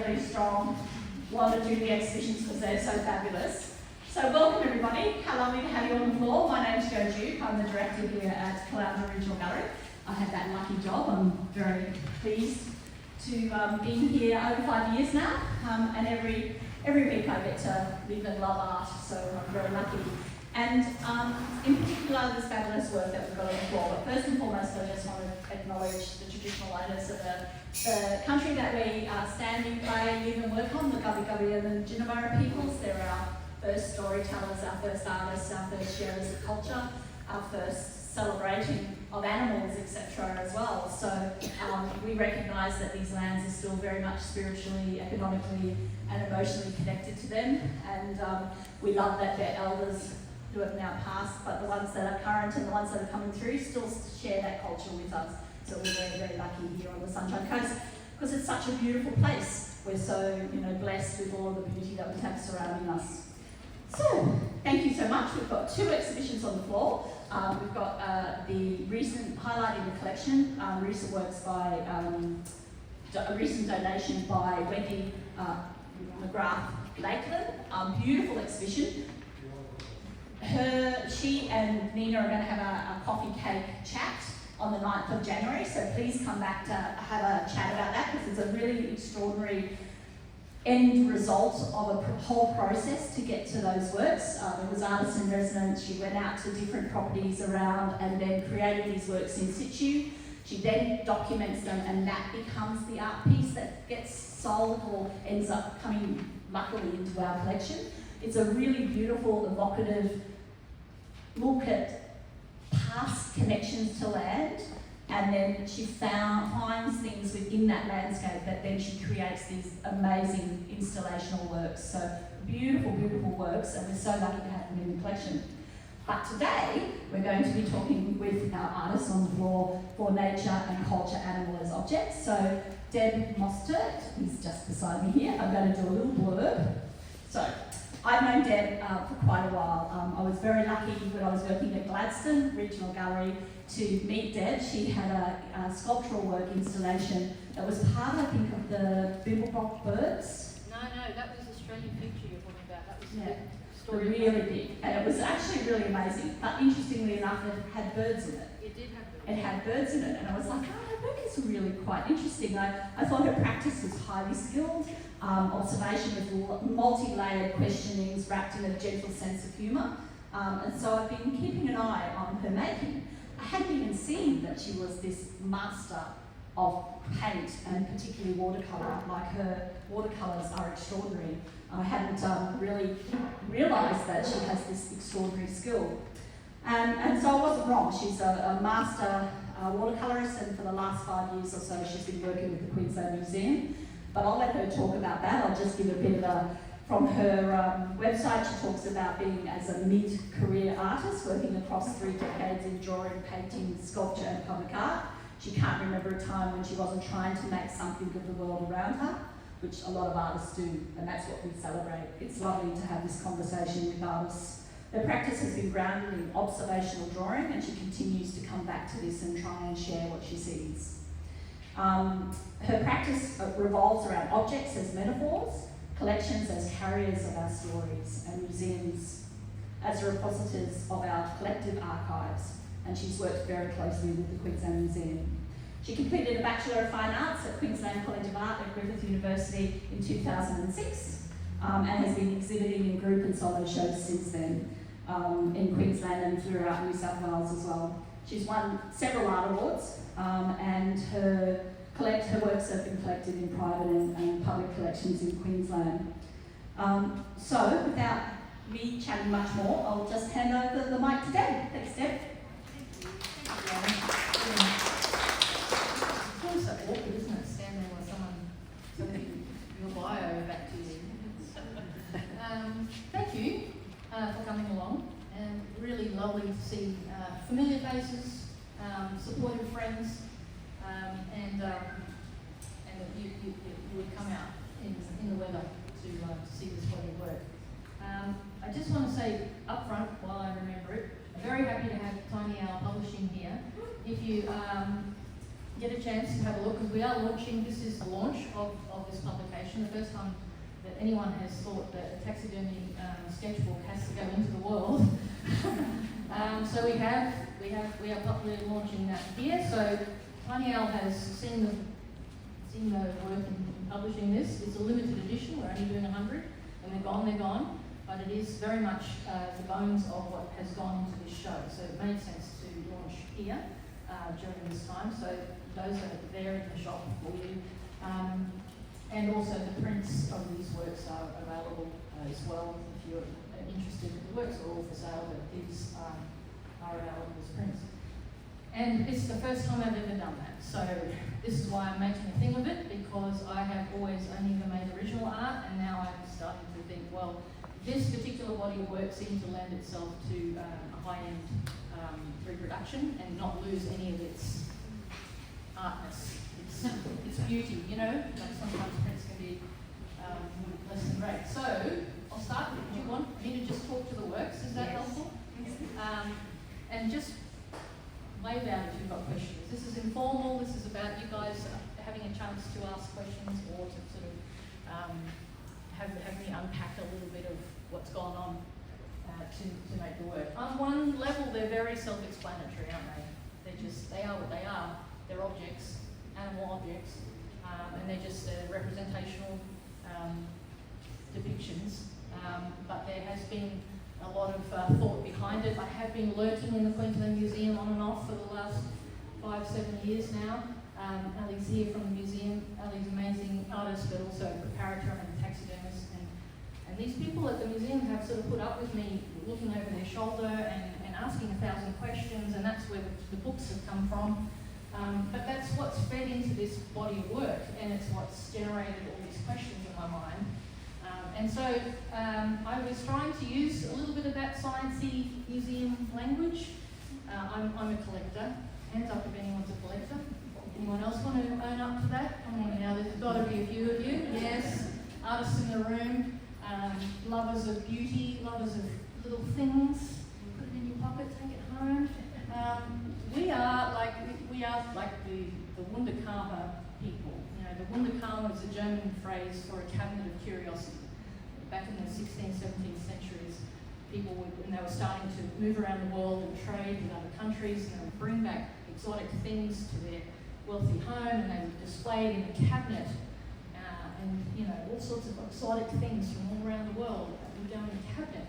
really strong, want to do the exhibitions because they're so fabulous. So welcome everybody, lovely to have you on the floor. My name's Jo Duke, I'm the director here at Caloundra Regional Gallery. I had that lucky job, I'm very pleased to be here over 5 years now, and every week I get to live and love art, so I'm very lucky. And in particular, this fabulous work that we've got on the floor. But first and foremost, I just want to acknowledge the traditional owners of the country that we stand in, play, live and work on, the Gubbi and the Jinnaburra peoples. They're our first storytellers, our first artists, our first sharers of culture, our first celebrating of animals, etc. as well. So we recognise that these lands are still very much spiritually, economically and emotionally connected to them, and we love that their elders who have now passed, but the ones that are current and the ones that are coming through still share that culture with us. So we're very, very lucky here on the Sunshine Coast because it's such a beautiful place. We're so, blessed with all of the beauty that we have surrounding us. So, thank you so much. We've got 2 exhibitions on the floor. We've got the recent, highlighting the collection, recent works by, a recent donation by Wendy McGrath Lakeland, beautiful exhibition. She and Nina are going to have a coffee cake chat on the 9th of January, so please come back to have a chat about that because it's a really extraordinary end result of a whole process to get to those works. It was artist in residence. She went out to different properties around and then created these works in situ. She then documents them and that becomes the art piece that gets sold or ends up coming luckily into our collection. It's a really beautiful, evocative look at past connections to land, and then she finds things within that landscape that then she creates these amazing installational works. So beautiful, beautiful works, and we're so lucky to have them in the collection. But today, we're going to be talking with our artists on the floor for nature and culture animal as objects. So Deb Mostert is just beside me here. I'm going to do a little blurb. So, I've known Deb for quite a while. I was very lucky when I was working at Gladstone Regional Gallery to meet Deb. She had a sculptural work installation that was part, I think, of the Bimblebrook birds. No, that was Australian picture you're talking about. That was the really big. And it was actually really amazing. But interestingly enough, it had birds in it. It did have birds. It had birds in it. And I was like, her work is really quite interesting. I thought her practice was highly skilled. Observation with multi-layered questionings wrapped in a gentle sense of humour. And so I've been keeping an eye on her making. I hadn't even seen that she was this master of paint and particularly watercolour. Like her watercolours are extraordinary. I hadn't really realised that she has this extraordinary skill. And so I wasn't wrong. She's a master watercolourist, and for the last 5 years or so she's been working with the Queensland Museum. But I'll let her talk about that. I'll just give a bit of from her website. She talks about being as a mid-career artist, working across 3 decades in drawing, painting, sculpture and public art. She can't remember a time when she wasn't trying to make something of the world around her, which a lot of artists do, and that's what we celebrate. It's lovely to have this conversation with artists. Her practice has been grounded in observational drawing, and she continues to come back to this and try and share what she sees. Her practice revolves around objects as metaphors, collections as carriers of our stories, and museums as repositories of our collective archives, and she's worked very closely with the Queensland Museum. She completed a Bachelor of Fine Arts at Queensland College of Art at Griffith University in 2006, and has been exhibiting in group and solo shows since then in Queensland and throughout New South Wales as well. She's won several art awards, and her works have been collected in private and public collections in Queensland. So, without me chatting much more, I'll just hand over the mic to Deb. Thanks, Deb. It's always so awkward, isn't it? Standing there with someone sending your bio back to you. Thank you for coming along, and really lovely to see familiar faces, supportive friends, and that you would come out in the weather to see this body of work. I just want to say up front, while I remember it, I'm very happy to have Tiny Owl Publishing here. If you get a chance to have a look, because we are launching, this is the launch of this publication, the first time that anyone has thought that a taxidermy sketchbook has to go into the world. So we are publicly launching that here. So Danielle has seen the work in publishing this. It's a limited edition, we're only doing 100, and they're gone. But it is very much the bones of what has gone into this show. So it made sense to launch here during this time. So those are there in the shop for you. And also the prints of these works are available as well if you're interested. The works are all for sale, but these are available as prints. And it's the first time I've ever done that. So this is why I'm making a thing of it, because I have always only ever made original art, and now I'm starting to think, well, this particular body of work seems to lend itself to a high-end reproduction and not lose any of its artness, its beauty, you know? Like sometimes prints can be less than great. So I'll start. Do you want me to just talk to the works? Is that helpful? And just wave out if you've got questions. This is informal. This is about you guys having a chance to ask questions or to sort of have me unpack a little bit of what's gone on to make the work. On one level, they're very self-explanatory, aren't they? They are what they are. They're objects, animal objects, and they're just representational depictions. But there has been a lot of thought behind it. I have been lurking in the Queensland Museum on and off for the last 5-7 years now. Ali's here from the museum. Ali's an amazing artist, but also a preparator and a taxidermist. And these people at the museum have sort of put up with me looking over their shoulder and asking 1,000 questions, and that's where the books have come from. But that's what's fed into this body of work, and it's what's generated all these questions in my mind. And so I was trying to use a little bit of that sciencey museum language. I'm a collector. Hands up if anyone's a collector. Anyone else want to own up to that? Come on now, there's got to be a few of you. Yes, artists in the room, lovers of beauty, lovers of little things. Put it in your pocket, take it home. We are like the Wunderkammer people. You know, the Wunderkammer is a German phrase for a cabinet of curiosity. Back in the 16th, 17th centuries, people would, when they were starting to move around the world and trade with other countries, and they would bring back exotic things to their wealthy home, and they would display it in a cabinet, and you know, all sorts of exotic things from all around the world would go in a cabinet.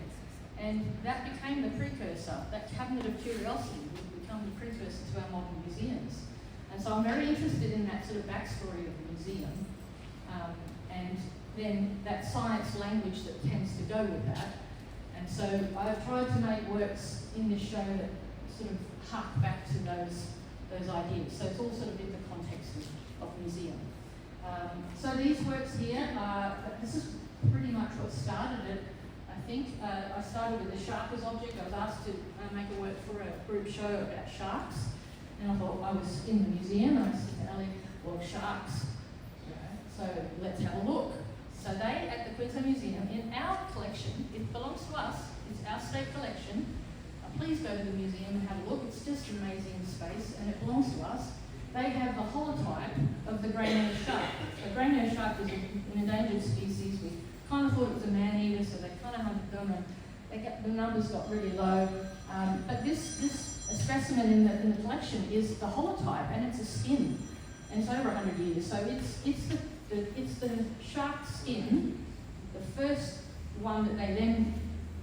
And that became the precursor. That cabinet of curiosity would become the precursor to our modern museums. And so I'm very interested in that sort of backstory of the museum, and then that science language that tends to go with that. And so I've tried to make works in this show that sort of hark back to those ideas. So it's all sort of in the context of the museum. So these works here this is pretty much what started it, I think. I started with the shark as object. I was asked to make a work for a group show about sharks. And I thought, I was in the museum, and I said to Ali, well, sharks, you know, so let's have a look. So they, at the Queensland Museum, in our collection, it belongs to us, it's our state collection. Please go to the museum and have a look. It's just an amazing space, and it belongs to us. They have the holotype of the grey-nosed shark. The grey-nosed shark is an endangered species. We kind of thought it was a man-eater, so they kind of hunted them, and the numbers got really low. But this specimen in the collection is the holotype, and it's a skin, and it's over 100 years. So it's the shark skin, the first one that they then,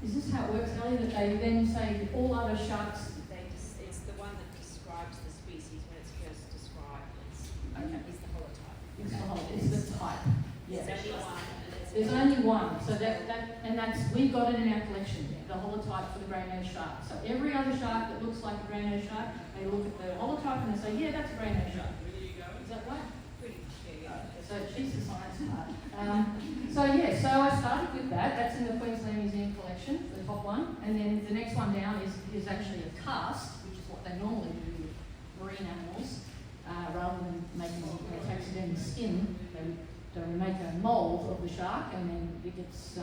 is this how it works, Ellie, that they then say all other sharks? It's the one that describes the species when it's first described. It's the holotype. It's the holotype, it's the type. Yeah. There's only one. There's only one, so we've got it in our collection, the holotype for the grey-nosed shark. So every other shark that looks like a grey-nosed shark, they look at the holotype and they say, yeah, that's a grey-nosed shark. Is that right? Pretty sure. So she's the science part. So I started with that. That's in the Queensland Museum collection, the top one. And then the next one down is actually a cast, which is what they normally do with marine animals. Rather than making a taxidermy skin, they make a mould of the shark, and then it gets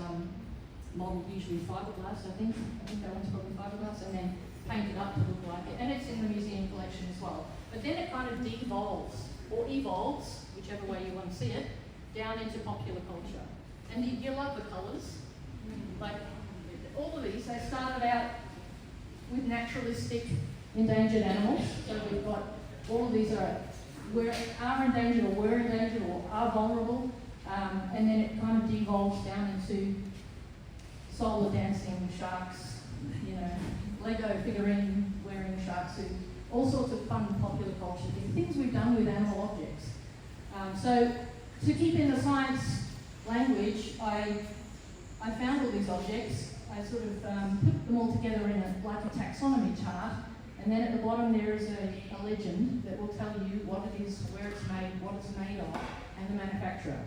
modelled usually fiberglass, I think that one's probably fiberglass, and then painted up to look like it. And it's in the museum collection as well. But then it kind of devolves or evolves, whichever way you want to see it, down into popular culture. And you love the colours. Like, all of these, they started out with naturalistic endangered animals. So we've got, all of these are endangered or were endangered or are vulnerable. And then it kind of devolves down into solar dancing sharks, you know, Lego figurine wearing shark suit, all sorts of fun popular culture things we've done with animal objects. So to keep in the science language, I found all these objects. I sort of put them all together in like a taxonomy chart, and then at the bottom there is a legend that will tell you what it is, where it's made, what it's made of, and the manufacturer,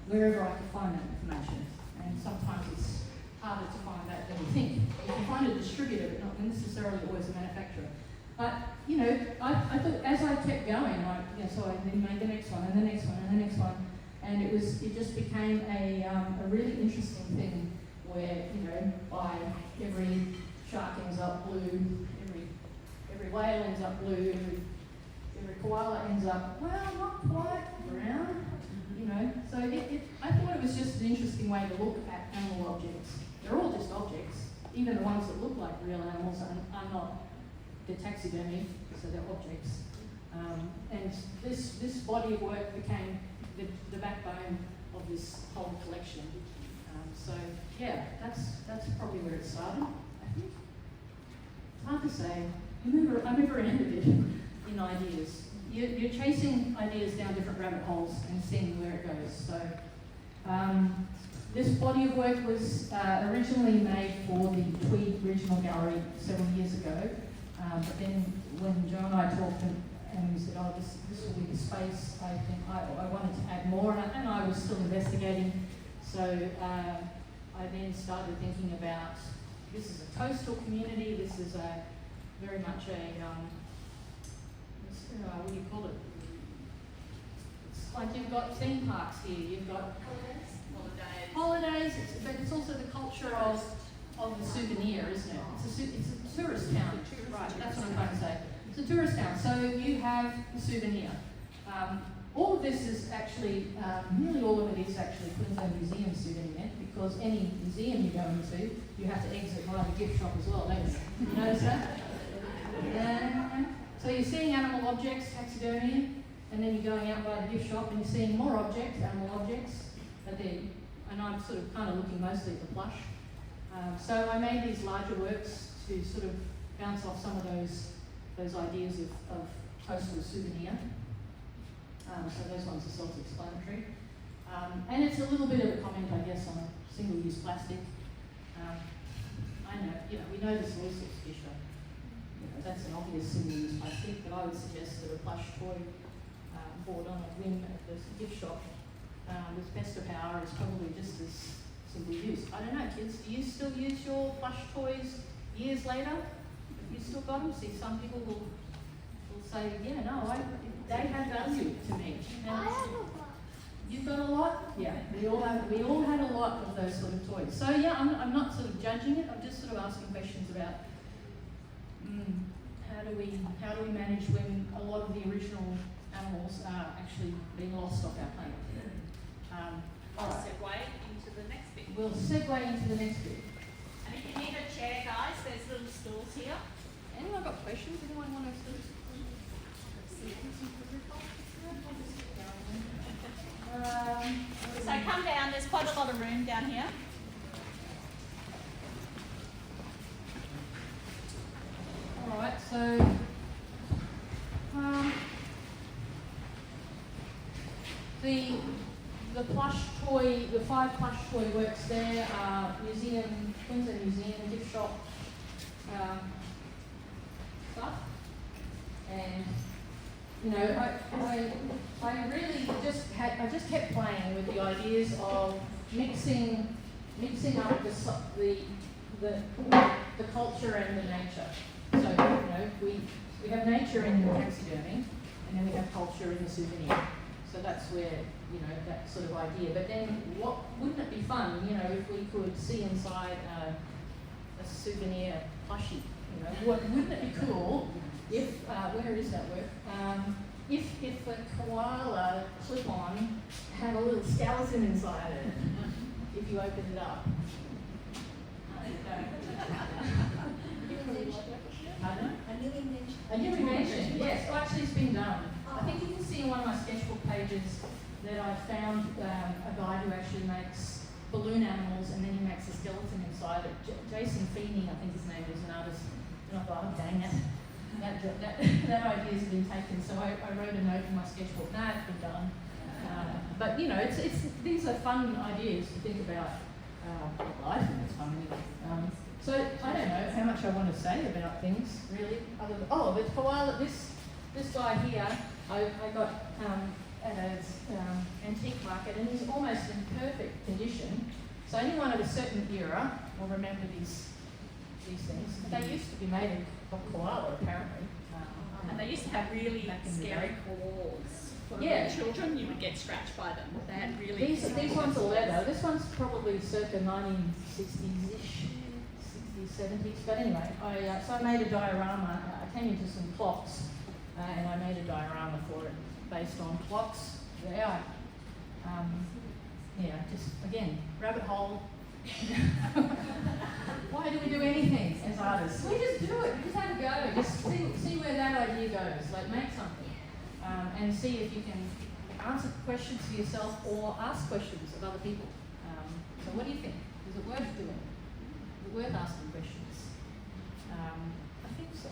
wherever I can find that information. And sometimes it's harder to find that than you think. You can find a distributor, but not necessarily always a manufacturer. But, you know, I thought as I kept going, so I then made the next one, and the next one, and the next one, and it just became a really interesting thing where, you know, by every shark ends up blue, every whale ends up blue, every koala ends up, well, not quite brown, you know. So I thought it was just an interesting way to look at animal objects. They're all just objects. Even the ones that look like real animals are not. They're taxidermy, so they're objects. And this body of work became the backbone of this whole collection. So yeah, that's probably where it started, I think. It's hard to say. I'm never ended it in ideas. You're chasing ideas down different rabbit holes and seeing where it goes. So this body of work was originally made for the Queensland Regional Gallery several years ago. But then when Joe and I talked and we said, oh, this will be the space, I think I wanted to add more, and I was still investigating. So I then started thinking about, this is a coastal community, this is very much what do you call it? It's like you've got theme parks here, you've got holidays, but it's also the culture of the souvenir, isn't it? It's a tourist town, right? That's what I'm trying to say. It's a tourist town, so you have the souvenir. All of this is actually, nearly all of it is actually Queensland Museum souvenir, because any museum you go into, you have to exit via the gift shop as well, don't you? You notice that? Yeah. So you're seeing animal objects, taxidermy, and then you're going out by the gift shop and you're seeing more objects, animal objects, and I'm sort of kind of looking mostly at the plush. So I made these larger works to sort of bounce off some of those ideas of coastal souvenir. So those ones are self-explanatory. And it's a little bit of a comment, I guess, on single-use plastic. I know, we know the soy sauce disher. That's an obvious single-use plastic, but I would suggest that a plush toy bought on a whim at the gift shop with Best of Power is probably just as single use. I don't know, kids, do you still use your plush toys years later? Have you still got them? See, some people will say, yeah, no, they have value to me. And I have a lot. You've got a lot? Yeah, we all had a lot of those sort of toys. So yeah, I'm not sort of judging it, I'm just sort of asking questions about how do we manage when a lot of the original animals are actually being lost off our planet. I'll segue into the next bit. We'll segue into the next bit. And if you need a chair, guys, there's little stools here. Anyone got questions? Anyone want to sort of... So come down, there's quite a lot of room down here. Alright, so the plush toy, the 5 plush toy works there are Queensland Museum, gift shop stuff. And I really just kept playing with the ideas of mixing up the culture and the nature. So we have nature in the taxidermy, and then we have culture in the souvenir. So that's where that sort of idea. But then, wouldn't it be fun, if we could see inside a souvenir plushie? Wouldn't it be cool if where is that work? if a koala clip-on had a little skeleton inside it, if you open it up. Pardon? A new invention, yes. Well, actually, it's been done. I think you can see in one of my sketchbook pages that I found a guy who actually makes balloon animals and then he makes a skeleton inside it. Jason Feeney, I think his name is, an artist. And I thought, oh, dang it. That idea's been taken. So I wrote a note in my sketchbook. Nah, it's been done. But you know, these are fun ideas to think about life, and it's fun anyway. So I don't know how much I want to say about things really. Other than, the koala. This guy here, I got at an antique market, and he's almost in perfect condition. So anyone of a certain era will remember these things. They used to be made of koala, apparently. And they used to have really scary claws. For children, you would get scratched by them. They had really... These ones are leather. This one's probably circa 1960s-ish, 60s, 70s. But anyway, so I made a diorama. I came into some clocks, and I made a diorama for it based on clocks. They are, just, again, rabbit hole. Why do we do anything as artists? We just do it. We just have a go. Just see where that idea goes. Like, make something, and see if you can answer questions for yourself or ask questions of other people. So, what do you think? Is it worth doing? Is it worth asking questions? I think so.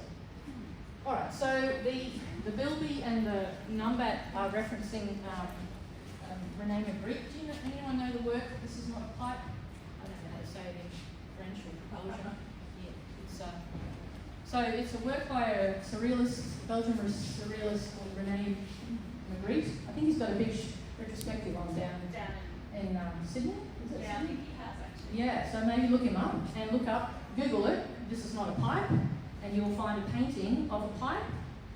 All right. So the bilby and the numbat are referencing René Magritte. Do anyone know the work? This is not a pipe. I don't know how to say it in French or Belgian. Yeah, so it's a work by a surrealist, Belgian surrealist called René Magritte. I think he's got a big retrospective on down in Sydney. Is it Yeah, I Sydney? think he has actually. Yeah, so maybe look him up and look up, Google it. This is not a pipe, and you'll find a painting of a pipe,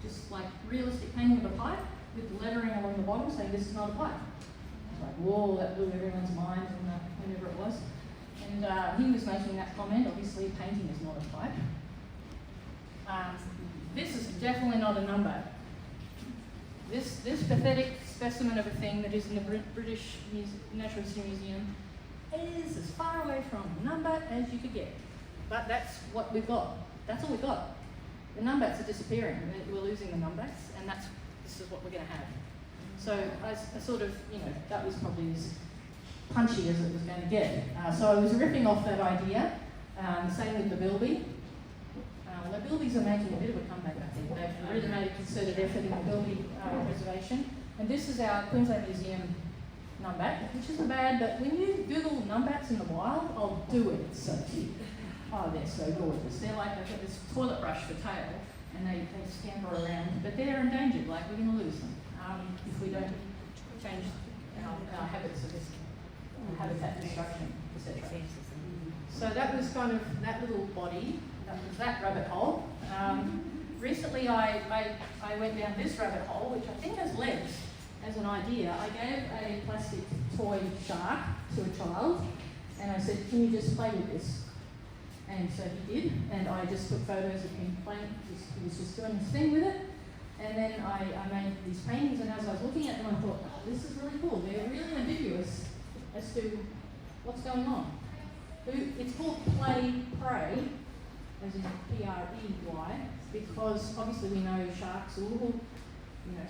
just like realistic painting of a pipe with the lettering along the bottom saying this is not a pipe. Like, whoa, that blew everyone's mind whenever it was. And he was making that comment. Obviously, painting is not a pipe. This is definitely not a number. This pathetic specimen of a thing that is in the British Natural History Museum is as far away from a number as you could get. But that's what we've got. That's all we've got. The numbats are disappearing. We're losing the numbats, and this is what we're going to have. So I sort of, that was probably as punchy as it was going to get. So I was ripping off that idea. Same with the bilby. The bilbies are making a bit of a comeback, I think. They've really made a concerted effort in the bilby preservation. And this is our Queensland Museum numbat, which isn't bad, but when you Google numbats in the wild, oh, do it. It's so cute. Oh, they're so gorgeous. They've got this toilet brush for tail, and they scamper around, but they're endangered. Like, we're going to lose them if we don't change our habits of this habitat destruction, etc. So that was kind of that little body. That was that rabbit hole. Recently, I went down this rabbit hole, which I think has legs as an idea. I gave a plastic toy shark to a child, and I said, "Can you just play with this?" And so he did, and I just took photos of him playing. He was just doing his thing with it. And then I made these paintings, and as I was looking at them, I thought, oh, this is really cool. They're really ambiguous as to what's going on. It's called Play Prey, as in P-R-E-Y, because obviously we know sharks are a little,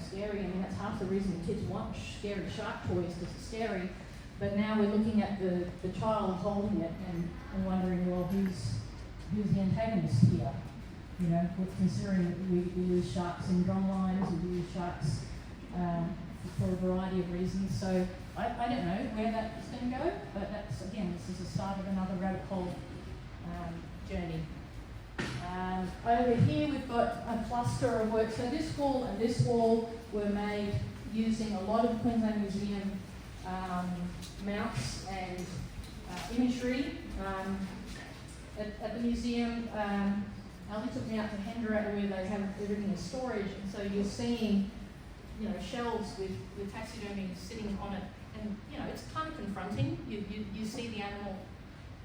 scary. I mean, that's half the reason kids want scary shark toys, because it's scary. But now we're looking at the child holding it and wondering, well, who's the antagonist here? With considering that we use sharks in drum lines, we use sharks for a variety of reasons. So I don't know where that is going to go, but that's, again, this is the start of another rabbit hole journey. Over here we've got a cluster of work. So this wall and this wall were made using a lot of Queensland Museum mounts and imagery. At the museum, Ali took me out to Hendra where they have everything in storage, and so you're seeing, shelves with taxidermy sitting on it, and it's kind of confronting. You see the animal,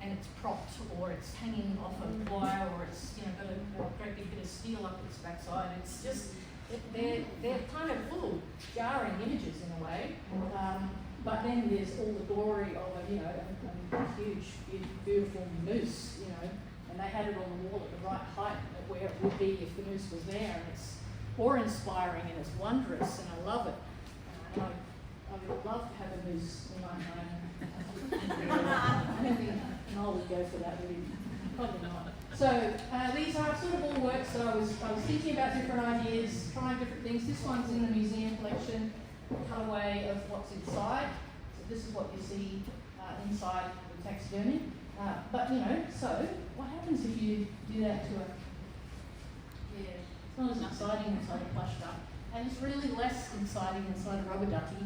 and it's propped, or it's hanging off a wire, or it's got a great big bit of steel up its backside. they're kind of full jarring images in a way. But then there's all the glory of a huge, beautiful moose, and they had it on the wall at the right height where it would be if the moose was there, and it's awe-inspiring and it's wondrous, and I love it. And I would love to have a moose in my home. I don't think Noel would go for that, would he? Probably not. So these are sort of all works that I was thinking about different ideas, trying different things. This one's in the museum collection, cutaway of what's inside. So this is what you see inside the taxidermy. But so what happens if you do that to it's not as exciting inside a plush duck, and it's really less exciting inside a rubber ducky,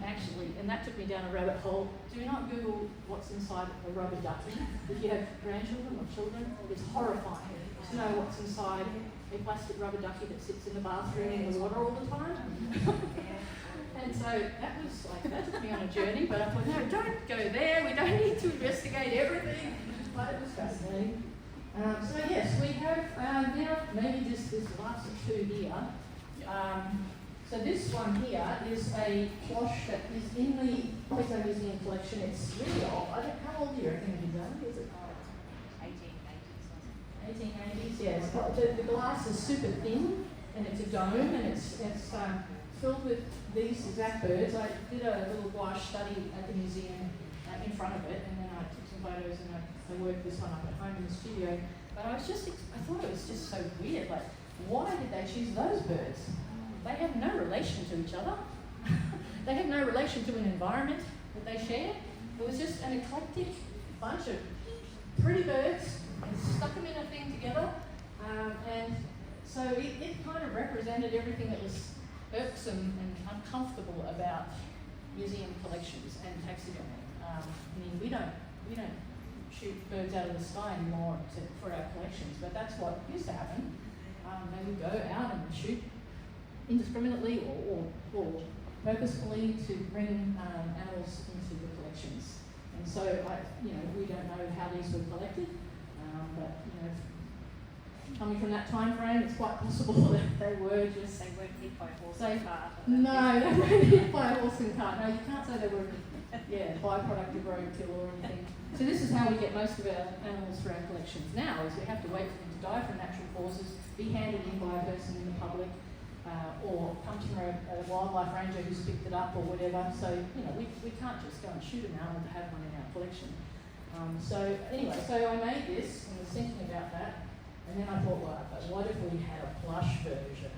actually. And that took me down a rabbit hole. Do not Google what's inside a rubber ducky. If you have grandchildren or children, it's horrifying to know what's inside a plastic rubber ducky that sits in the bathroom in the water all the time. And so that took me on a journey, but I thought, no, don't go there, we don't need to investigate everything. But it was fascinating. So yes, we have now maybe just this last two here. So this one here is a cloche that is in the Queensland Museum collection. It's really old. I don't know how old do you reckon it is? Is it 1880s? Yes. The glass is super thin, and it's a dome, and it's filled with these exact birds. I did a little gouache study at the museum in front of it, and then I took some photos and I worked this one up at home in the studio. But I thought it was just so weird. Like, why did they choose those birds? They have no relation to each other. They have no relation to an environment that they share. It was just an eclectic bunch of pretty birds and stuck them in a thing together. And so it kind of represented everything that was irksome and uncomfortable about museum collections and taxidermy. I mean, we don't shoot birds out of the sky anymore for our collections, but that's what used to happen. They would go out and shoot indiscriminately or purposefully to bring animals into the collections. And so, we don't know how these were collected, but coming from that time frame, it's quite possible that they were just... They weren't hit by a horse and cart. No, they weren't hit by a horse and cart. No, you can't say they were byproduct of roadkill or anything. So this is how we get most of our animals for our collections now, is we have to wait for them to die from natural causes, be handed in by a person in the public, or comes from a wildlife ranger who's picked it up or whatever. So, we can't just go and shoot an animal to have one in our collection. So I made this and was thinking about that, and then I thought, well, but what if we had a plush version?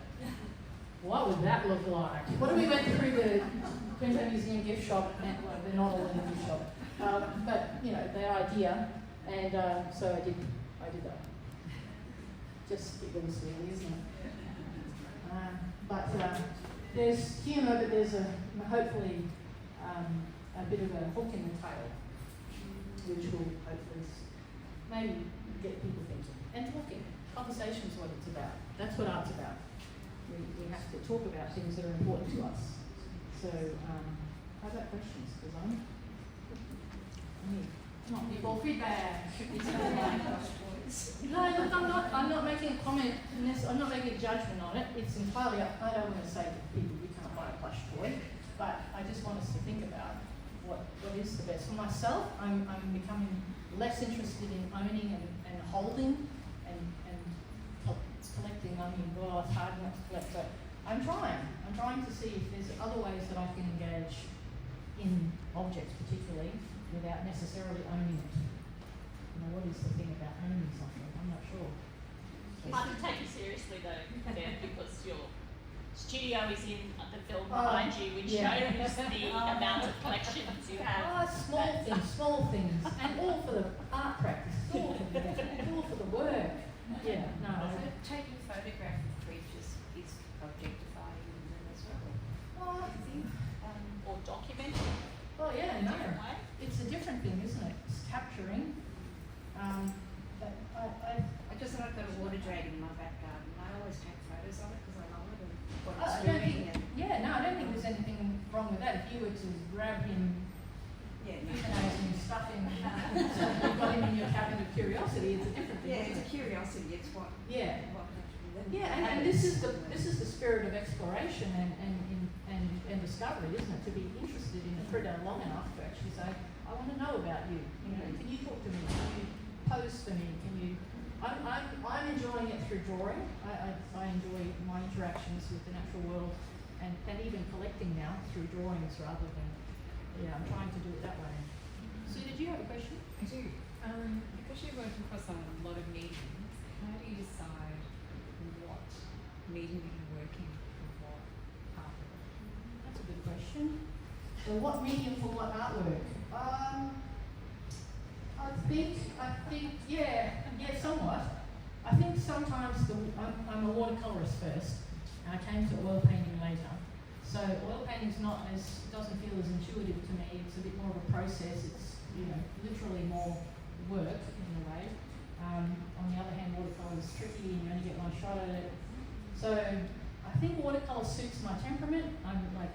What would that look like? What if we went through the Queensland Museum gift shop, and they're not all in the gift shop, but the idea, and so I did that. Just giggles really, isn't it? But there's humour, but there's hopefully a bit of a hook in the tail, which will hopefully maybe get people thinking and talking. Conversation's what it's about. That's what art's about. We have to talk about things that are important to us. So, how about questions? Design? Not people. Feedback. No, look, I'm not making a comment. I'm not making a judgment on it. It's entirely up. I don't want to say to people you can't buy a plush toy, but I just want us to think about what is the best. For myself, I'm becoming less interested in owning and holding and collecting. I mean, well, it's hard enough to collect, but I'm trying to see if there's other ways that I can engage in objects, particularly without necessarily owning it. What is the thing about owning something? I'm not sure. Hard to take you seriously though, Dan, because your studio is in the film behind you, which shows the amount of collections you have. Small things, and all for the art practice, all for the work. Yeah, no. So taking a photograph of creatures is objectifying them as well. I think. Or documenting. Well, yeah, no. Different way. It's a different thing, isn't it? It's capturing. But I just I've got a water dragon in my back garden. I always take photos of it because I love it and what I it's don't doing. think, I don't think there's anything wrong with that. If you were to grab him, euthanize him, stuff him, you've got him in your cabinet of curiosity, it's a different thing. Yeah, it's a curiosity. It's what. Yeah. What Yeah, and this is the spirit of exploration and discovery, isn't it? To be interested in a critter long enough to actually say, I want to know about you. You know, can you talk to me? Can you pose for me? Can you? I'm enjoying it through drawing. I enjoy my interactions with the natural world, and even collecting now through drawings rather than, I'm trying to do it that way. Sue, did you have a question? I do. Because you work across a lot of mediums, how do you decide what medium you're working for what artwork? That's a good question. So what medium for what artwork? I think, yeah, somewhat. I think sometimes I'm a watercolourist first, and I came to oil painting later. So oil painting's doesn't feel as intuitive to me. It's a bit more of a process. It's, literally more work in a way. On the other hand, watercolour is tricky and you only get one shot at it. So I think watercolour suits my temperament. I'm like,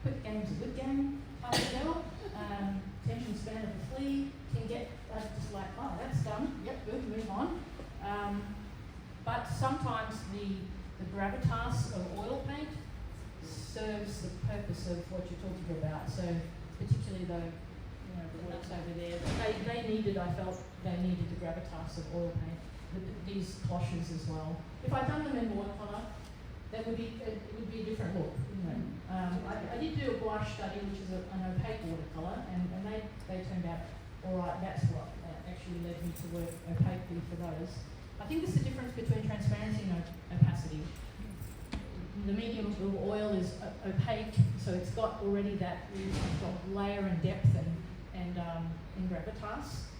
quick game's a good game type of girl. Attention span of a flea, can get just like, oh, that's done. Yep, good, move on. But sometimes the gravitas of oil paint serves the purpose of what you're talking about. So particularly the works over there, they needed, I felt they needed the gravitas of oil paint. These cloches as well. If I'd done them in watercolour, it would be a different look, I did do a gouache study, which is an opaque watercolour, and they turned out all right. That's what actually led me to work opaquely for those. I think there's a difference between transparency and opacity. The medium of oil is opaque, so it's got already that layer and depth and gravitas.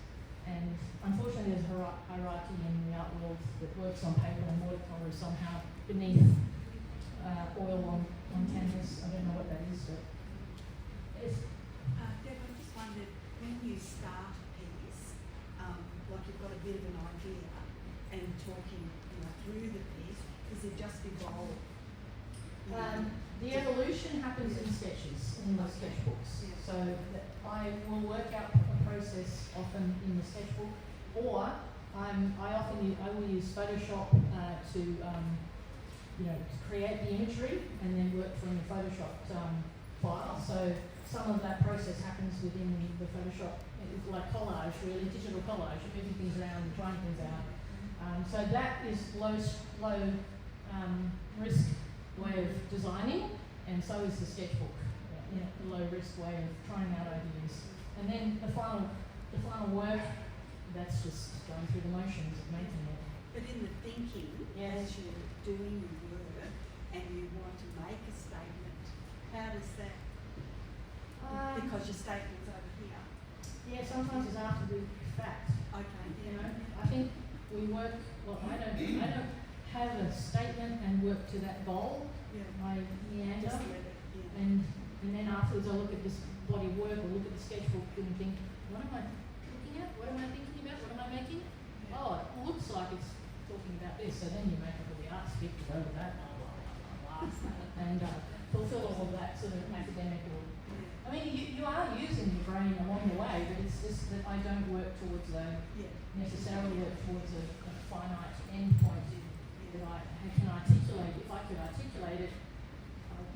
And unfortunately, there's a hierarchy in the art world that works on paper, and watercolour is somehow beneath oil on canvas. I don't know what that is, but it's. Deb, I just wondered, when you start a piece, like you've got a bit of an idea and talking through the piece, does it just evolve? The evolution happens in sketches, in the sketchbooks. Yeah. So I will work out a process often in the sketchbook, or I will use Photoshop to create the imagery and then work from the Photoshop file. So some of that process happens within the Photoshop, it's like collage, really, digital collage, moving things around and trying things out. So that is low risk way of designing, and so is the sketchbook, a low risk way of trying out ideas. And then the final work, that's just going through the motions of making it. But in the thinking, Yes. as you're doing the work and you want to make a statement, how does that? Because your statement's over here. Yeah, sometimes it's after the fact. Okay. I think we work. Well, I don't have a statement and work to that goal. Yeah. I meander, Just let it. Yeah. and then afterwards I look at this body of work or look at the sketchbook and think, what am I looking at? What am I thinking about? What am I making? Yeah. Oh, it looks like it's talking about this. So then you make up all the art script to go with that, blah, blah, blah, blah, blah, and fulfill all of that sort of academic or. I mean, you are using your brain along the way, but it's just that I don't work towards necessarily work towards a finite end point that I can articulate. If I could articulate it,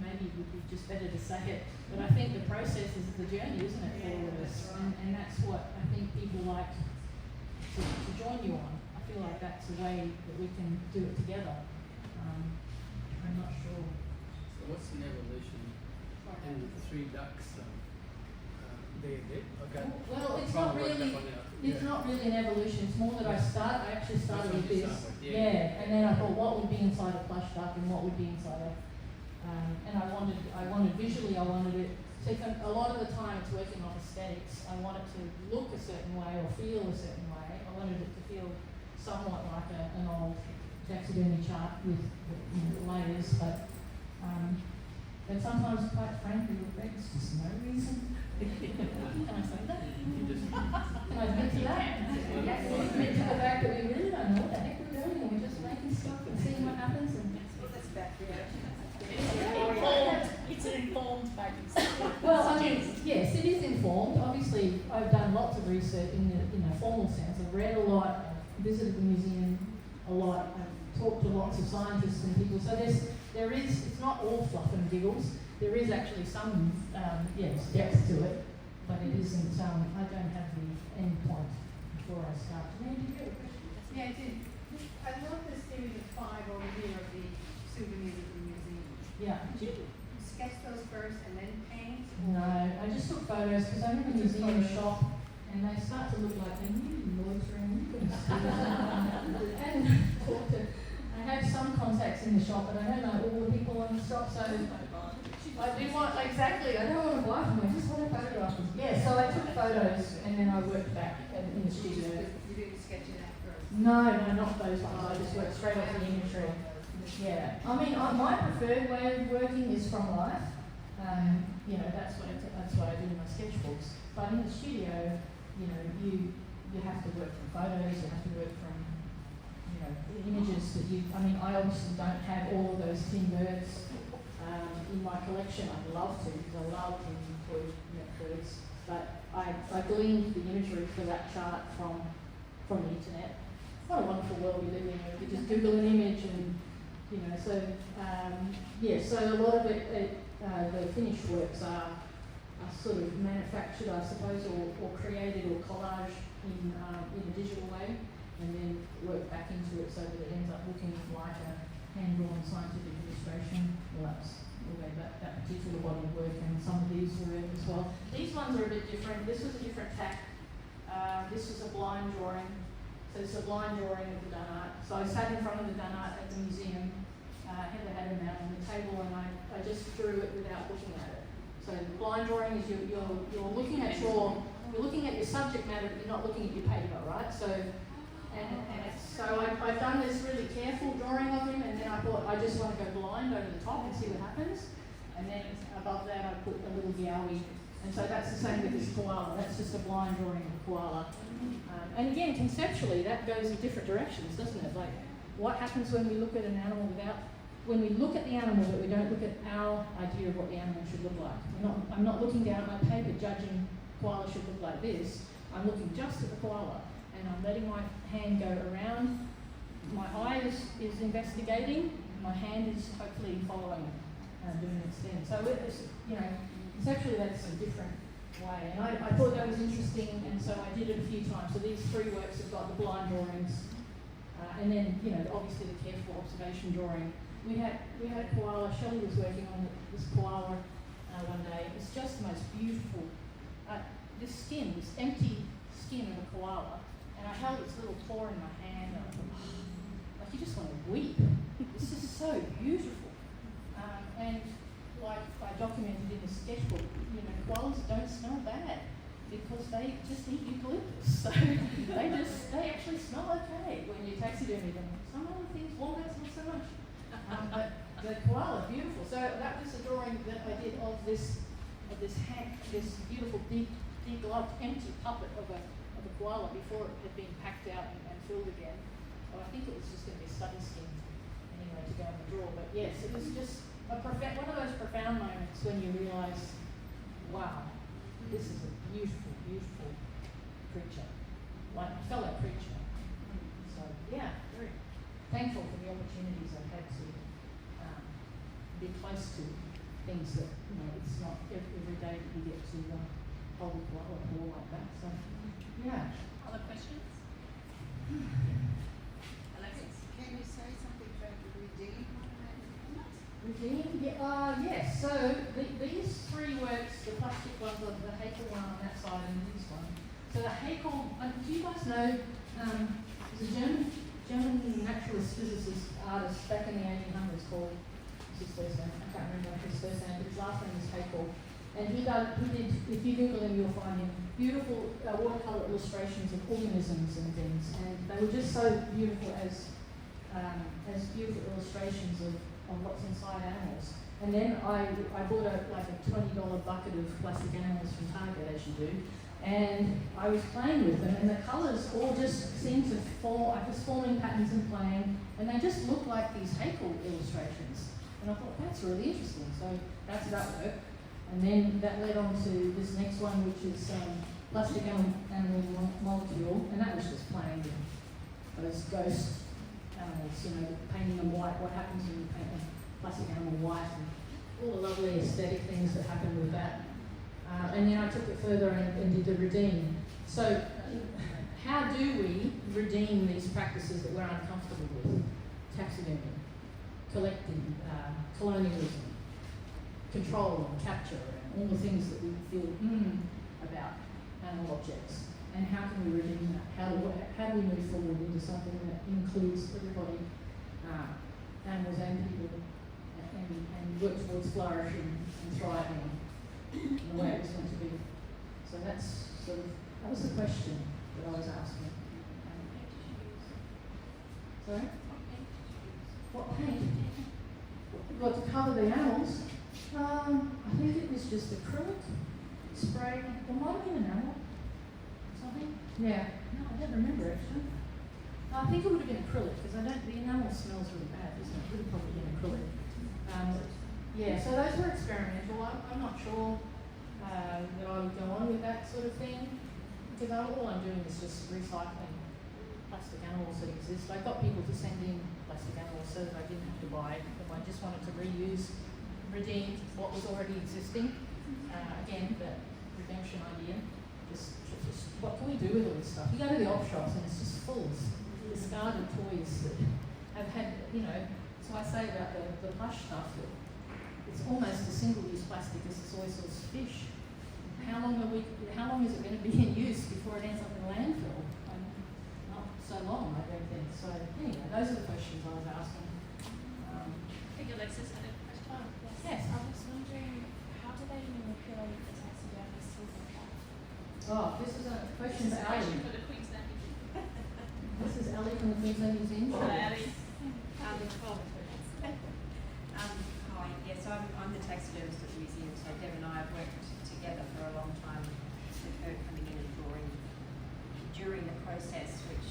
maybe it would be just better to say it. But I think the process is the journey, isn't it, for all of us? And that's what I think people like to join you on. I feel like that's a way that we can do it together. I'm not sure. So what's an evolution? And the three ducks, okay. Well, it's Trying not to work really. that one out. It's not really an evolution. It's more that I actually started with That's what you this. start with, yeah. And then I thought, what would be inside a plush duck and what would be inside a. And I wanted visually. I wanted it. So a lot of the time, it's working off aesthetics. I want it to look a certain way or feel a certain way. I wanted it to feel somewhat like an old taxidermy chart with layers, but sometimes, quite frankly, there's just no reason. Can I say that? Can I admit to that? Admit to the fact that we really don't know what the heck we're doing, and we're just making stuff and seeing what happens. Well, that's back there. It's an informed focus. Well, I mean, yes, it is informed. Obviously, I've done lots of research in the formal sense. I've read a lot, I've visited the museum a lot, I've talked to lots of scientists and people. So there's it's not all fluff and giggles. There is actually some, yes, depth to it, but it isn't, I don't have the end point before I start. Did you have a question? Yeah, I did. I love the series of 5 over here of the souvenirs at the museum. Yeah. Did you sketch those first and then paint? No, I just took photos because I'm in a museum shop and they start to look like they're really loitering. You can see them. And talk to, I have some contacts in the shop, but I don't know all the people in the shop, so I do want, exactly, I don't want to buy from them, I just want to photograph them. Yeah, so I took photos and then I worked back in the studio. You didn't sketch it out first? No, not those ones, I just worked straight off the imagery. Yeah, I mean, my preferred way of working is from life. You know, that's what I do in my sketchbooks. But in the studio, you know, you have to work from photos, you have to work from, you know, images that I mean, I obviously don't have all of those tin birds in my collection. I'd love to, because I love tin birds. But I gleaned the imagery for that chart from the internet. What a wonderful world we live in, where you just Google an image and, you know, so, yeah, so a lot of it, the finished works are sort of manufactured, I suppose, or created or collaged in a digital way, and then work back into it so that it ends up looking like a hand-drawn scientific illustration. Well, that's that particular body of work, and some of these were as well. These ones are a bit different. This was a different tack. This was a blind drawing. So it's a blind drawing of the done art. So I sat in front of the done art at the museum. Heather had them out on the table, and I just drew it without looking at it. So the blind drawing is you're looking at your subject matter, but you're not looking at your paper, right? So I've done this really careful drawing of him, and then I thought I just want to go blind over the top and see what happens. And then above that I put a little yowie. And so that's the same with this koala. That's just a blind drawing of a koala. And again, conceptually, that goes in different directions, doesn't it? Like, what happens when we look at an animal when we look at the animal, but we don't look at our idea of what the animal should look like? I'm not looking down at my paper judging koala should look like this. I'm looking just at the koala, and I'm letting my hand go around. My eye is investigating. My hand is hopefully following, doing its thing. So it's, you know, conceptually that's a different way, and I thought that was interesting, and so I did it a few times. So these 3 works have got the blind drawings, and then, you know, obviously the careful observation drawing. We had a koala. Shelley was working on this koala one day. It was just the most beautiful. This skin, this empty skin of a koala, and I held its little paw in my hand, and I thought, oh, like, you just want to weep. This is so beautiful. And like I documented in the sketchbook, you know, koalas don't smell bad because they just eat eucalyptus. So they actually smell okay when you taxidermy them. Some other things, wombats, not so much. But the koala, beautiful. So that was a drawing that I did of this beautiful degloved empty puppet of a koala before it had been packed out and filled again. Well, I think it was just going to be study skin anyway to go in the drawer. But yes, it was just one of those profound moments when you realise, wow, this is a beautiful, beautiful creature, like a fellow creature. So yeah, very thankful for the opportunities I've had to be close to things that, you know, it's not every day that you get to hold a koala paw like that. So yeah. Other questions? Alexis? Can you say something about the redeem? Redeem? Yeah, yes. So these 3 works, the plastic ones, the Haeckel one on that side and this one. So the Haeckel, do you guys know, there's a German naturalist, physicist, artist back in the 1800s called, his first name, I can't remember his first name, but his last name is Haeckel. And he did, if you Google him, you'll find him, beautiful watercolour illustrations of organisms and things. And they were just so beautiful as beautiful illustrations of what's inside animals. And then I bought a $20 bucket of plastic animals from Target, as you do, and I was playing with them, and the colours all just seemed to fall, I was forming patterns and playing, and they just looked like these Haeckel illustrations. And I thought, that's really interesting. So that's that work. And then that led on to this next one, which is plastic animal molecule, and that was just playing with those ghost animals, you know, painting them white. What happens when you paint them plastic animal white and all the lovely aesthetic things that happen with that. And then I took it further and did the redeem. So how do we redeem these practices that we're uncomfortable with? Taxidermy, collecting, colonialism, control and capture, and all the things that we feel about animal objects. And how can we redeem that? How do we move forward into something that includes everybody, animals and people, and work towards flourishing and thriving in the way it was meant to be? So that's that was the question that I was asking. Sorry? What paint? Well, to cover the animals, I think it was just acrylic spray. There might have been enamel. Something? Yeah. No, I don't remember actually. I think it would have been acrylic because the enamel smells really bad, doesn't it? It would have probably been acrylic. Yeah, so those were experimental. I'm not sure that I would go on with that sort of thing because all I'm doing is just recycling plastic animals that exist. I got people to send in plastic animals so that I didn't have to buy them. I just wanted to redeem what was already existing. Again, the redemption idea. Just what can we do with all this stuff? You go to the op shops and it's just full of discarded toys that have had, so I say about the plush stuff that it's almost a single-use plastic as the soy sauce fish. How long is it going to be in use before it ends up in a landfill? Not so long, I don't think. So anyway, those are the questions I was asking. I think Alexis had a question. Yes. I was wondering, how do they manipulate the taxidermy silverback? Oh, this is a question This is for a question Ali. for the Queensland Museum. This is Ali from the Queensland Museum. Hello, Ali. Hi, yes, I'm the taxidermist at the museum, so Deb and I have worked together for a long time with her coming in and drawing during the process, which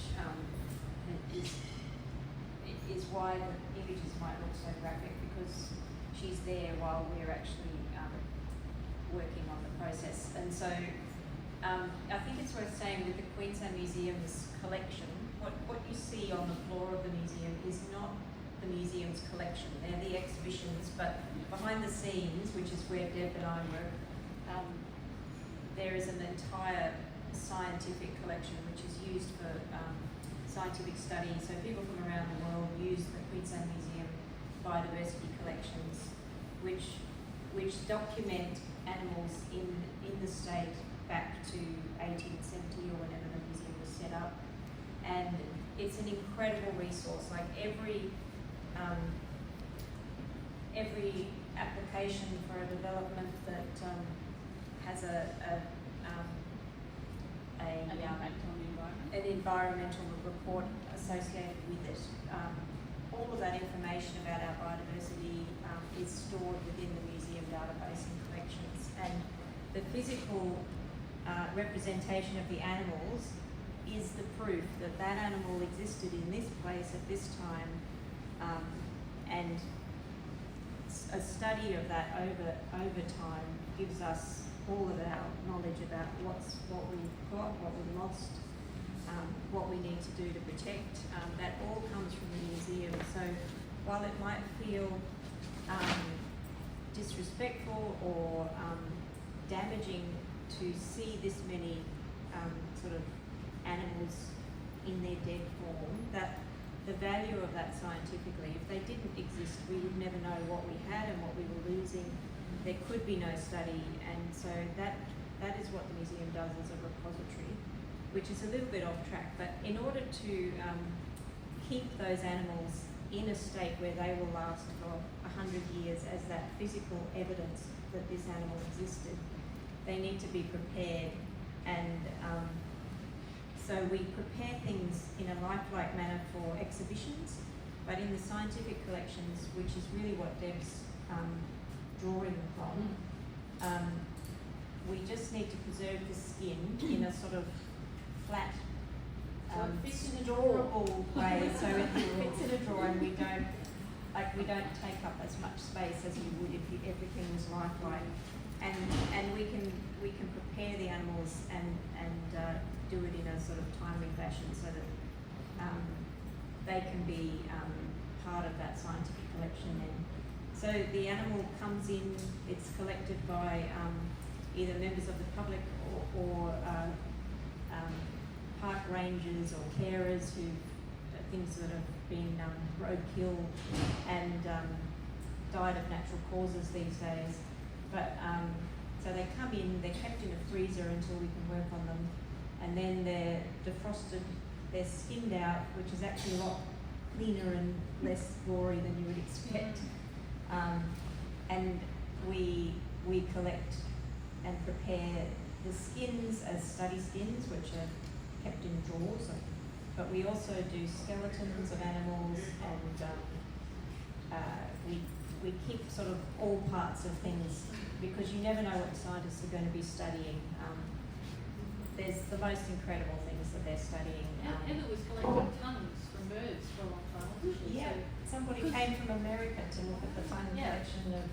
is why the images might look so graphic, because she's there while we're actually working on the process. And so I think it's worth saying with the Queensland Museum's collection, what you see on the floor of the museum is not the museum's collection. They're the exhibitions, but behind the scenes, which is where Deb and I work, there is an entire scientific collection which is used for scientific study. So people from around the world use the Queensland Museum biodiversity collections, which document animals in the state back to 1870 or whenever the museum was set up. And it's an incredible resource. Like every application for a development that has an impact on the environment. An environmental report associated with it. All of that information about our biodiversity is stored within the museum database and collections. And the physical representation of the animals is the proof that that animal existed in this place at this time, and a study of that over time gives us all of our knowledge about what we've got, what we lost, what we need to do to protect. That all comes from the museum. So while it might feel disrespectful or damaging to see this many sort of animals in their dead form, that the value of that scientifically, if they didn't exist, we would never know what we had and what we were losing. There could be no study, and so that is what the museum does as a repository, which is a little bit off track. But in order to keep those animals in a state where they will last for 100 years as that physical evidence that this animal existed, they need to be prepared. And so we prepare things in a lifelike manner for exhibitions, but in the scientific collections, which is really what Deb's drawing from, we just need to preserve the skin in a sort of flat, drawable way, so it fits in a drawer, and we don't take up as much space as we would if everything was lifelike. And we can prepare the animals and do it in a sort of timely fashion so that they can be part of that scientific collection So the animal comes in, it's collected by either members of the public or park rangers or carers who things that have been roadkill and died of natural causes these days. But so they come in, they're kept in a freezer until we can work on them, and then they're defrosted, they're skinned out, which is actually a lot cleaner and less gory than you would expect. And we collect and prepare the skins as study skins, which are kept in drawers. But we also do skeletons of animals, and we keep sort of all parts of things because you never know what scientists are going to be studying. There's the most incredible things that they're studying. Heather was collecting tongues from birds for a long time, wasn't she? Yeah, somebody came from America to look at the tongue collection of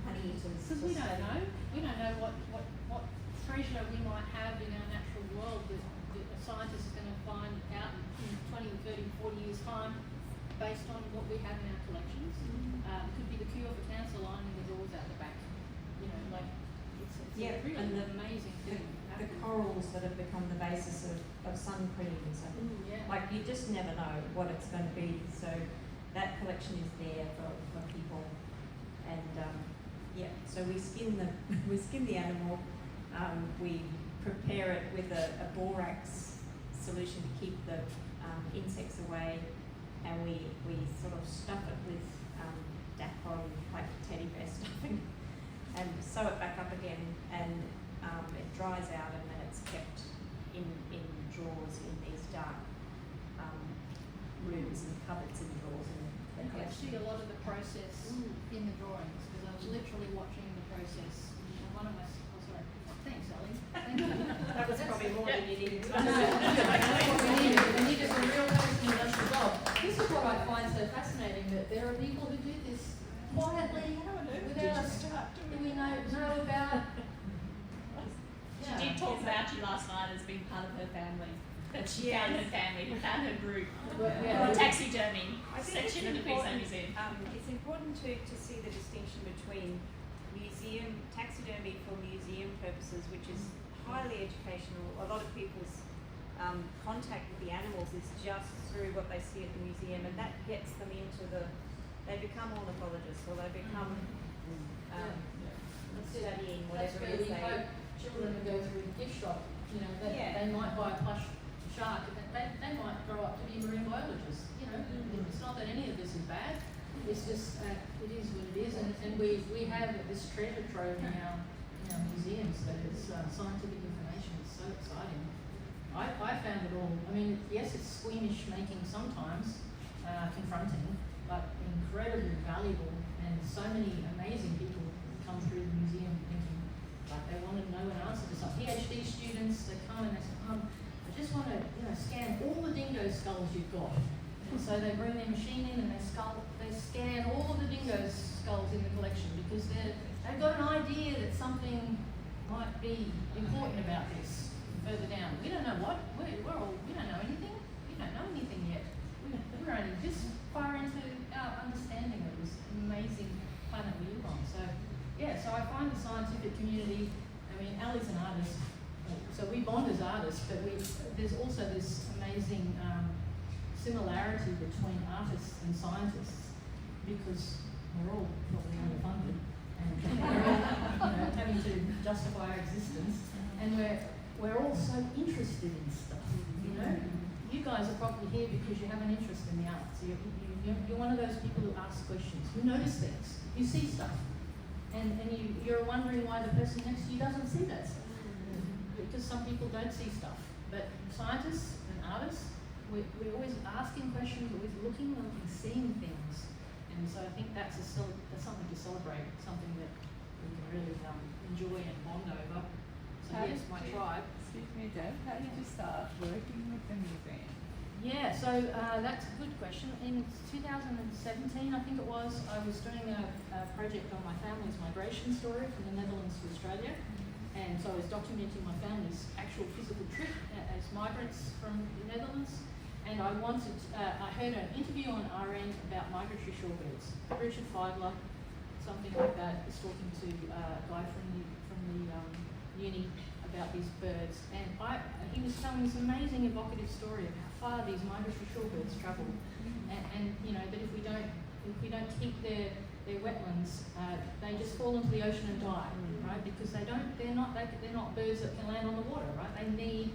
honey eaters. Because we don't know. We don't know what treasure we might have in our natural world that a scientist is going to find out in 20, 30, 40 years' time based on what we have in our collections. It could be the cure for cancer lying in the drawers out the back. You know, like, it's Yeah, really and an amazing thing. the corals that have become the basis of sun creams. Yeah. Like, you just never know what it's going to be. So that collection is there for people. And so we skin the animal. We prepare it with a borax solution to keep the insects away, and we sort of stuff it with Dacron, like teddy bear stuffing, and sew it back up again, and it dries out, and then it's kept in drawers in these dark rooms and cupboards in drawers in the You can see collection. a lot of the process in the drawings because I was literally watching the process. And one of my, thanks, Ellie. Thank you. That was probably more than you needed to No, that's what we needed. We needed some real person who does the job. This is what I find so fascinating, that there are people who do this quietly without us. Do we know about? She did talk about you last night as being part of her family. That she found her family, found her group. Yeah. The taxidermy I think section of it's the Queensland important, Museum. it's important to see the distinction between taxidermy for museum purposes, which is highly educational. A lot of people's contact with the animals is just through what they see at the museum, and that gets them into they become ornithologists, or they become studying That's whatever where it is we they. hope children who go through the gift shop, you know, they might buy a plush shark, and they might grow up to be marine biologists. You know, it's not that any of this is bad. It's just it is what it is, and we have this treasure trove in our museums that is scientific information. It's so exciting. I found it all. I mean, yes, it's squeamish making sometimes, confronting, but incredibly valuable. And so many amazing people come through the museum thinking like they want to know an answer to something. PhD students, they come and they say, I just want to scan all the dingo skulls you've got. And so they bring their machine in and they scan all of the dingo skulls in the collection because they've got an idea that something might be important about this further down. We don't know what. We don't know anything. We don't know anything yet. We're only this far into our understanding of this amazing planet we live on. So I find the scientific community, I mean, Ali's an artist, so we bond as artists, but there's also this amazing similarity between artists and scientists because we're all probably underfunded and we're all having to justify our existence, and we're all so interested in stuff. You guys are probably here because you have an interest in the arts. You're one of those people who ask questions, who notice things, you see stuff, and you're wondering why the person next to you doesn't see that stuff. Because some people don't see stuff, but scientists and artists, we're always asking questions, always looking, seeing things, and so I think that's something to celebrate, something that we can really enjoy and bond over. So yes, my tribe. Excuse me, Deb, how did you start working with the museum? Yeah, so that's a good question. In 2017, I think it was, I was doing a project on my family's migration story from the Netherlands to Australia. And so I was documenting my family's actual physical trip as migrants from the Netherlands. And I heard an interview on RN about migratory shorebirds. Richard Feigler something like that, was talking to a guy from the uni about these birds, and he was telling this amazing evocative story of how far these migratory shorebirds travel, and you know that if we don't keep their wetlands, they just fall into the ocean and die, right? Because they're not birds that can land on the water, right? They need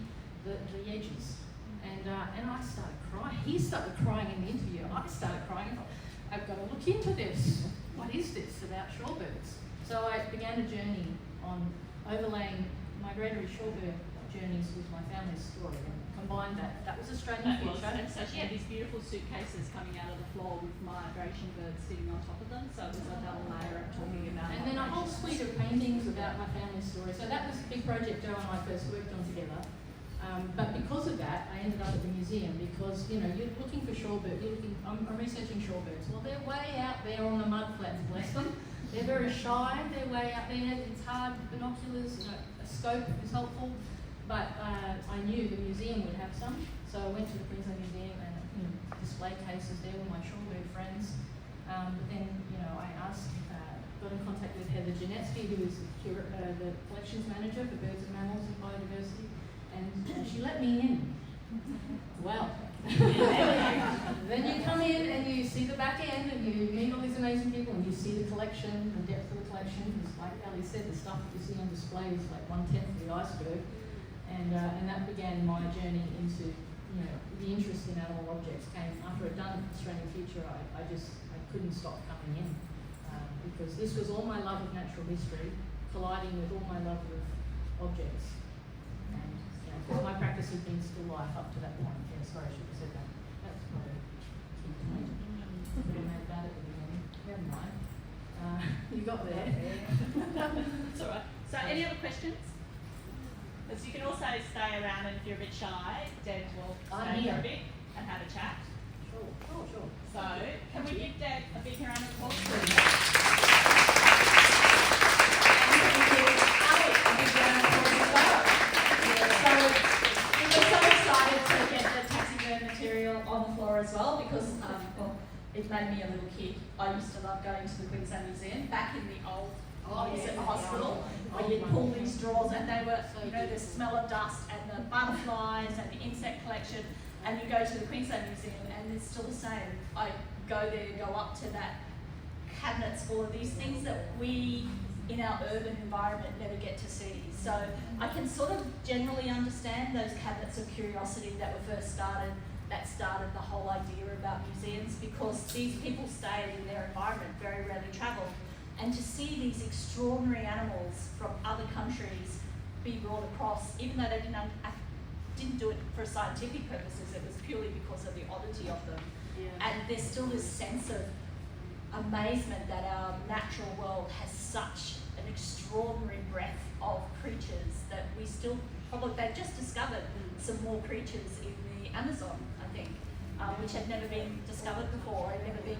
the edges. And I started crying. He started crying in the interview. I started crying. I've got to look into this. What is this about shorebirds? So I began a journey on overlaying migratory shorebird journeys with my family's story and combined that. That was Australian future. And so she had these beautiful suitcases coming out of the floor with migration birds sitting on top of them. So it was a double layer of talking about. And then a whole suite of paintings about my family's story. So that was a big project Joe and I first worked on together. But because of that, I ended up at the museum because, you know, you're looking for shorebirds. I'm researching shorebirds. Well, they're way out there on the mudflats, bless them. They're very shy. They're way out there. It's hard. Binoculars, you know, a scope is helpful. But I knew the museum would have some, so I went to the Queensland Museum and display cases there with my shorebird friends. But then, you know, I got in contact with Heather Janetsky, who is the collections manager for birds and mammals and biodiversity. And she let me in. Well, then you come in and you see the back end and you meet all these amazing people and you see the collection, the depth of the collection. Because like Ali said, the stuff that you see on display is like 1/10 of the iceberg. And that began my journey into, you know, the interest in animal objects came after I'd done Australian Future. I couldn't stop coming in because this was all my love of natural history colliding with all my love of objects. And because my practice has been still life up to that point. Yeah, sorry, I should have said that. That's not a key point. Could have made that at the beginning. Never mind. You got there. It's all right. So, any other questions? Because you can also stay around, and if you're a bit shy, Deb will stay for a bit and have a chat. Sure. Oh, sure. So, can we give Deb a big round of applause, please? On the floor as well because it made me a little kid. I used to love going to the Queensland Museum back in the old at the hospital where you'd pull these drawers and they were, you know, the smell of dust and the butterflies and the insect collection, and you go to the Queensland Museum and it's still the same. I go there, go up to that cabinets full of these things that we in our urban environment never get to see. So I can sort of generally understand those cabinets of curiosity that were first started. That started the whole idea about museums because these people stayed in their environment, very rarely travelled, and to see these extraordinary animals from other countries be brought across, even though they didn't do it for scientific purposes, it was purely because of the oddity of them. Yeah. And there's still this sense of amazement that our natural world has such an extraordinary breadth of creatures that we still probably, they've just discovered some more creatures in the Amazon, I think, which had never been discovered before and never been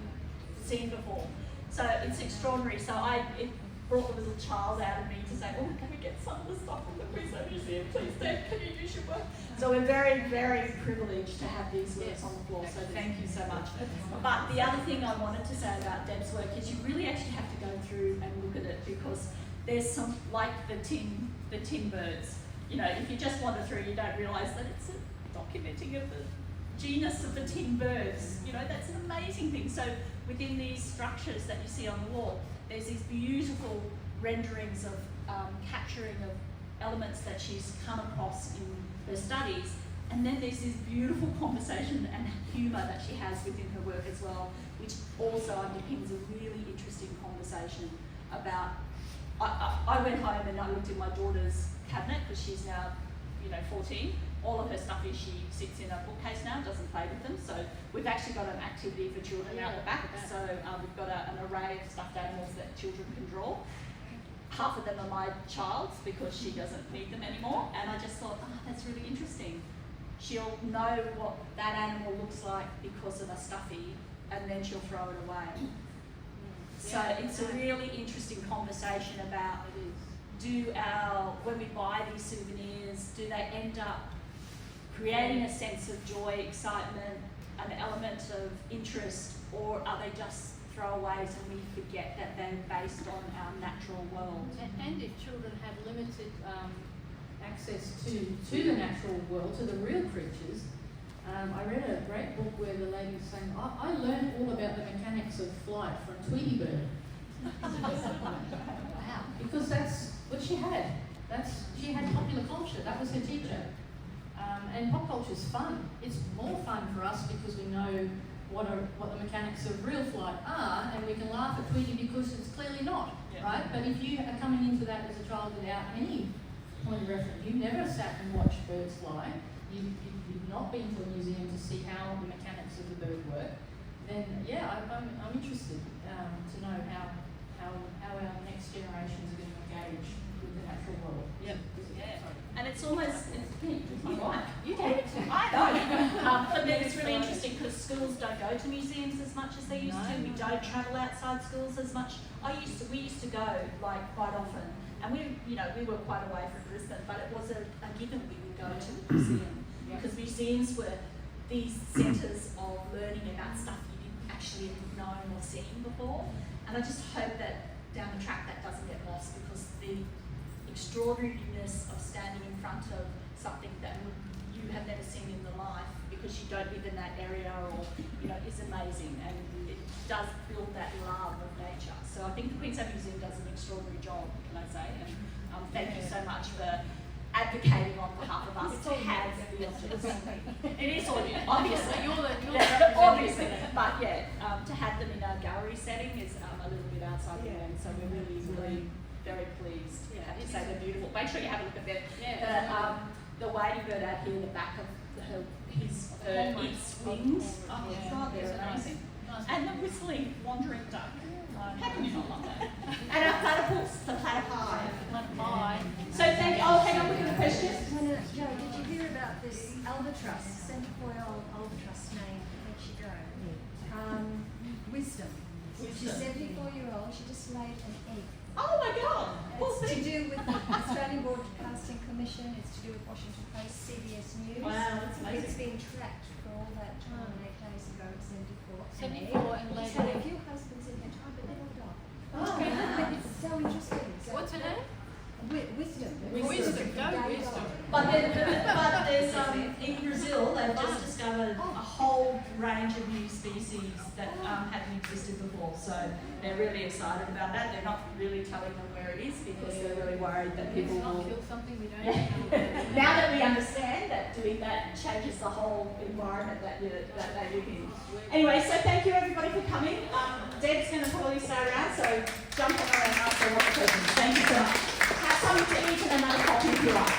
seen before. So it's extraordinary. So it brought the little child out of me to say, oh, can we get some of the stuff from the Queensland Museum, please, Deb, can you use your work? So we're very, very privileged to have these works on the floor, so thank you so much. But the other thing I wanted to say about Deb's work is you really actually have to go through and look at it because there's some, like the tin birds, you know, if you just wander through, you don't realise that it's a documenting of the genus of the tin birds. You know, that's an amazing thing. So within these structures that you see on the wall, there's these beautiful renderings of capturing of elements that she's come across in her studies. And then there's this beautiful conversation and humour that she has within her work as well, which also underpins a really interesting conversation about, I went home and I looked in my daughter's cabinet because she's now, 14. All of her stuff is she sits in a bookcase now, doesn't play with them. So we've actually got an activity for children out the back. So we've got an array of stuffed animals that children can draw. Half of them are my child's because she doesn't need them anymore. And I just thought, that's really interesting. She'll know what that animal looks like because of a stuffy, and then she'll throw it away. So it's a really interesting conversation about when we buy these souvenirs, do they end up creating a sense of joy, excitement, an element of interest, or are they just throwaways and we forget that they're based on our natural world. And if children have limited access to the natural world, to the real creatures, I read a great book where the lady was saying, I learned all about the mechanics of flight from Tweety Bird. Wow, because that's what she had. She had popular culture, that was her teacher. And pop culture is fun. It's more fun for us because we know what the mechanics of real flight are, and we can laugh at Tweety because it's clearly not, right? But if you are coming into that as a child without any point of reference, you never sat and watched birds fly, you've not been to a museum to see how the mechanics of the bird work, then yeah, I'm interested to know how our next generations are going to engage with the natural world. Yep. Yeah. Sorry. And it's almost, You did. I know. For me, it's really interesting because schools don't go to museums as much as they used to. We don't travel outside schools as much. We used to go like quite often, and we were quite away from Brisbane, but it was a given we would go to the museum because museums were these centres of learning about stuff you didn't actually have known or seen before. And I just hope that down the track that doesn't get lost because the extraordinariness of standing in front of something that you have never seen in the life because you don't live in that area or is amazing, and it does build that love of nature. So I think the Queensland Museum does an extraordinary job, can I say, and thank you so much for advocating on behalf of us to have the observation. It is obviously obviously, but to have them in a gallery setting is a little bit outside the norm. So we're really very pleased. I have to say they're beautiful. Make sure you have a look at them. The wading bird out here in the back of his its wings. Oh my God, they're amazing. And the whistling wandering duck. How can you not love that? And our platypus, the platypi. So thank you. Oh, hang on, we've got a question. Joe, did you hear about this albatross, centifoil albatross named, where'd she go? Wisdom. She's 74-year-old, she just laid an egg. Oh my God! It's to do with the Australian Broadcasting Commission, it's to do with Washington Post, CBS News. Wow, that's amazing. It's been tracked for all that time, 8 days ago, at 74. 74 and She's laid had an a egg. few husbands in her time, but they all died. Oh. It's so interesting. So What's her name? Wisdom. Wisdom. Go wisdom. But there's in Brazil they've just discovered a whole range of new species that hadn't existed before. So they're really excited about that. They're not really telling them where it is because they're really worried that people will kill something we don't know. Now that we understand that doing that changes the whole environment that they live in. Anyway, so thank you everybody for coming. Deb's going to probably stay around, so jump on around and ask a lot of questions. Thank you so much. Have something to eat and another coffee if you like.